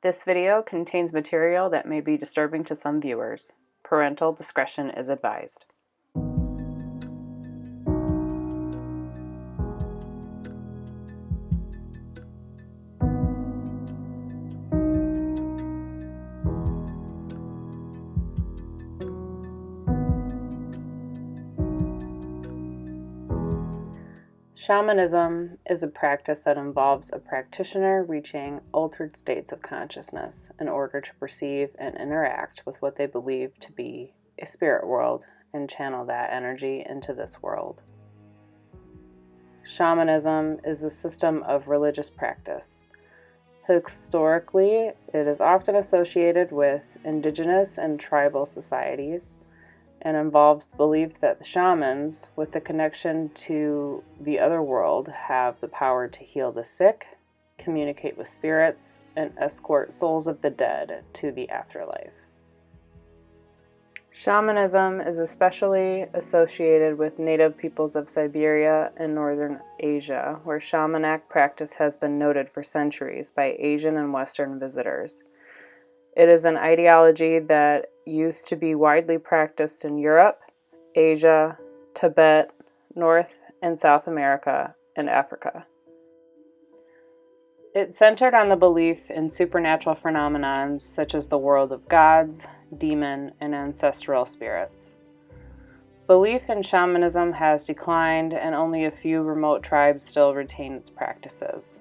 This video contains material that may be disturbing to some viewers. Parental discretion is advised. Shamanism is a practice that involves a practitioner reaching altered states of consciousness in order to perceive and interact with what they believe to be a spirit world and channel that energy into this world. Shamanism is a system of religious practice. Historically, it is often associated with indigenous and tribal societies, and involves the belief that the shamans, with the connection to the other world, have the power to heal the sick, communicate with spirits, and escort souls of the dead to the afterlife. Shamanism is especially associated with native peoples of Siberia and northern Asia, where shamanic practice has been noted for centuries by Asian and Western visitors. It is an ideology that used to be widely practiced in Europe, Asia, Tibet, North and South America, and Africa. It centered on the belief in supernatural phenomena such as the world of gods, demon, and ancestral spirits. Belief in shamanism has declined, and only a few remote tribes still retain its practices.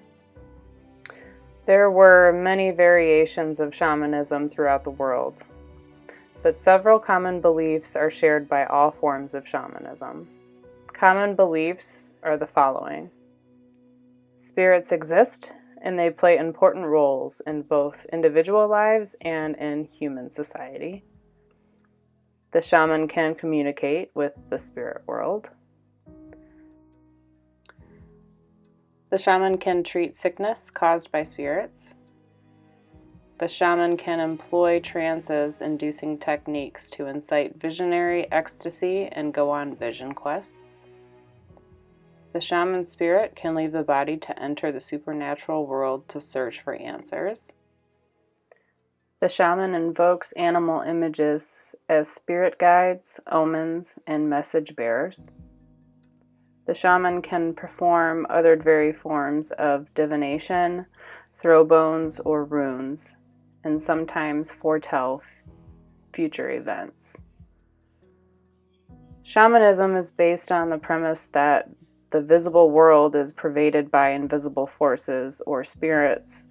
There were many variations of shamanism throughout the world, but several common beliefs are shared by all forms of shamanism. Common beliefs are the following. Spirits exist, and they play important roles in both individual lives and in human society. The shaman can communicate with the spirit world. The shaman can treat sickness caused by spirits. The shaman can employ trances inducing techniques to incite visionary ecstasy and go on vision quests. The shaman's spirit can leave the body to enter the supernatural world to search for answers. The shaman invokes animal images as spirit guides, omens, and message bearers. The shaman can perform other various forms of divination, throw bones, or runes, and sometimes foretell future events. Shamanism is based on the premise that the visible world is pervaded by invisible forces or spirits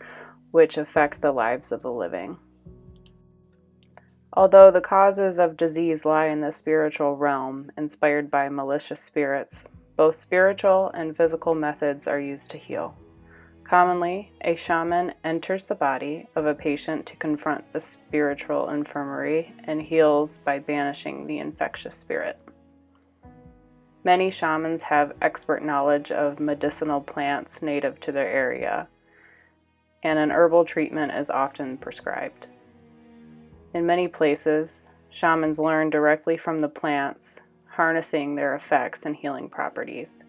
which affect the lives of the living. Although the causes of disease lie in the spiritual realm, inspired by malicious spirits, both spiritual and physical methods are used to heal. Commonly, a shaman enters the body of a patient to confront the spiritual infirmary and heals by banishing the infectious spirit. Many shamans have expert knowledge of medicinal plants native to their area, and an herbal treatment is often prescribed. In many places, shamans learn directly from the plants, harnessing their effects and healing properties.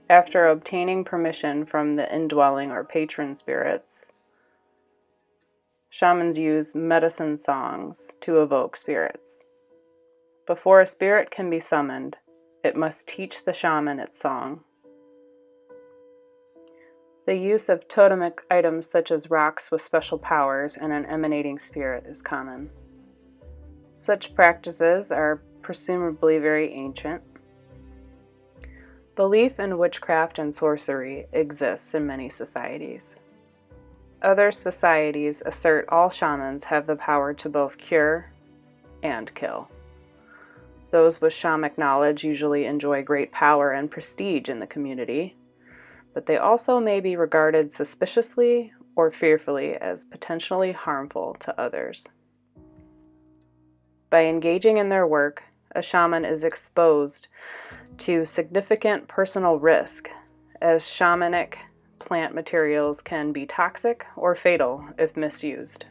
After obtaining permission from the indwelling or patron spirits, shamans use medicine songs to evoke spirits. Before a spirit can be summoned, it must teach the shaman its song. The use of totemic items such as rocks with special powers and an emanating spirit is common. Such practices are presumably very ancient. Belief in witchcraft and sorcery exists in many societies. Other societies assert all shamans have the power to both cure and kill. Those with shamanic knowledge usually enjoy great power and prestige in the community, but they also may be regarded suspiciously or fearfully as potentially harmful to others. By engaging in their work, a shaman is exposed to significant personal risk, as shamanic plant materials can be toxic or fatal if misused.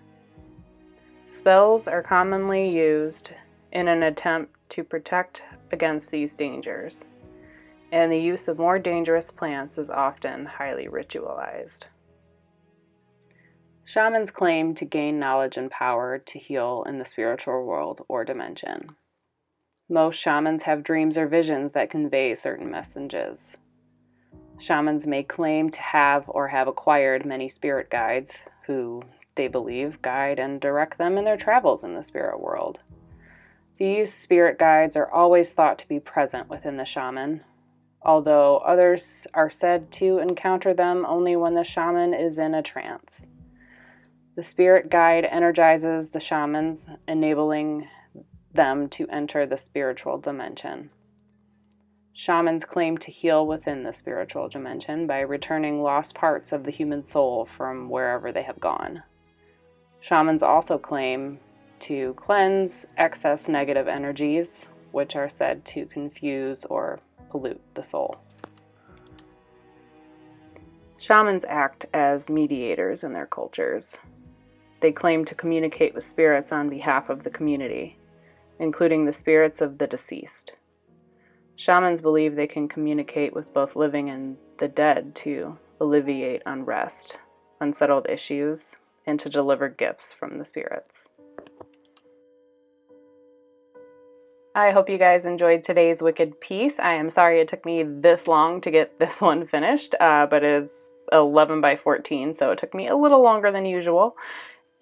Spells are commonly used in an attempt to protect against these dangers, and the use of more dangerous plants is often highly ritualized. Shamans claim to gain knowledge and power to heal in the spiritual world or dimension. Most shamans have dreams or visions that convey certain messages. Shamans may claim to have or have acquired many spirit guides who, they believe, guide and direct them in their travels in the spirit world. These spirit guides are always thought to be present within the shaman, although others are said to encounter them only when the shaman is in a trance. The spirit guide energizes the shamans, enabling them to enter the spiritual dimension. Shamans claim to heal within the spiritual dimension by returning lost parts of the human soul from wherever they have gone. Shamans also claim to cleanse excess negative energies, which are said to confuse or pollute the soul. Shamans act as mediators in their cultures. They claim to communicate with spirits on behalf of the community, including the spirits of the deceased. Shamans believe they can communicate with both living and the dead to alleviate unrest, unsettled issues, and to deliver gifts from the spirits. I hope you guys enjoyed today's Wicked piece. I am sorry it took me this long to get this one finished, but it's 11 by 14, so it took me a little longer than usual.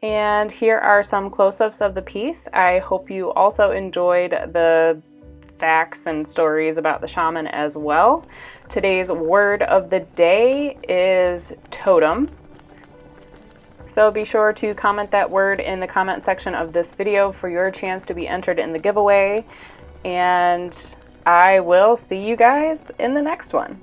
And here are some close-ups of the piece. I hope you also enjoyed the facts and stories about the shaman as well. Today's word of the day is totem. So be sure to comment that word in the comment section of this video for your chance to be entered in the giveaway. And I will see you guys in the next one.